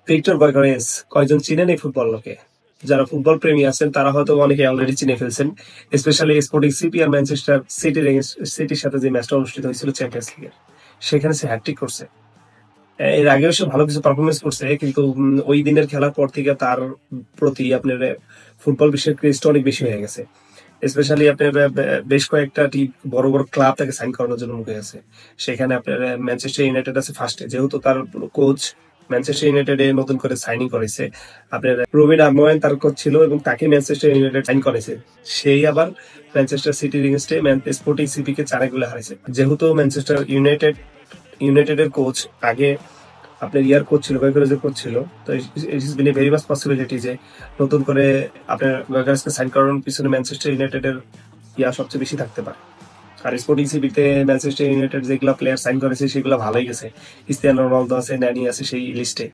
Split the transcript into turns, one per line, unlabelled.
Victor গয়করেস কয়জন চিনেন এই ফুটবলকে? যারা ফুটবল প্রেমী আছেন তারা হয়তো অনেকে অলরেডি চিনে ফেলছেন। স্পেশালি স্পোর্টিং সিপি আর ম্যানচেস্টার সিটির সাথে যে ম্যাচটা অনুষ্ঠিত হয়েছিল চ্যাম্পিয়ন্স লিগের, সেখানে সে হ্যাটট্রিক করছে। এর আগেও সে ভালো কিছু পারফরমেন্স করছে, কিন্তু ওই দিনের খেলার পর থেকে তার প্রতি আপনার ফুটবল বিশ্বের ক্রেজটা অনেক বেশি হয়ে গেছে। স্পেশালি আপনার বেশ কয়েকটা টিম, বড় বড় ক্লাব তাকে সাইন করানোর জন্য মুখে আছে। সেখানে আপনার ম্যানচেস্টার ইউনাইটেড আছে ফার্স্টে, যেহেতু তার কোচ ম্যানচেস্টার ইউনাইটেডে নতুন করে সাইনিং করেছে। আপনার রবিন আর্মোয়েন তার কোচ ছিল এবং তাকে ম্যানচেস্টার ইউনাইটেড সাইন করেছে। সেই আবার ম্যানচেস্টার সিটির এগেইনস্টে স্পোর্টিং সিপি কে 4-1 হারাইছে। যেহেতু ম্যানচেস্টার ইউনাইটেডের কোচ আগে আপনার ইয়ার কোচ ছিল, গয়করেজের কোচ ছিল, তো it is bin a very much possibility যে নতুন করে আপনার গয়করেজকে সাইন করানোর পিছনে ম্যানচেস্টার ইউনাইটেডের ইয়া সবচেয়ে বেশি থাকতে পারে। আর স্পোর্টিং সিবিতে ম্যানচেস্টার ইউনাইটেড যেগুলো প্লেয়ার সাইন করেছে সেগুলো ভালোই গেছে। ক্রিস্টিয়ানো রোনালদো আছে, ন্যানি আছে সেই লিস্টে।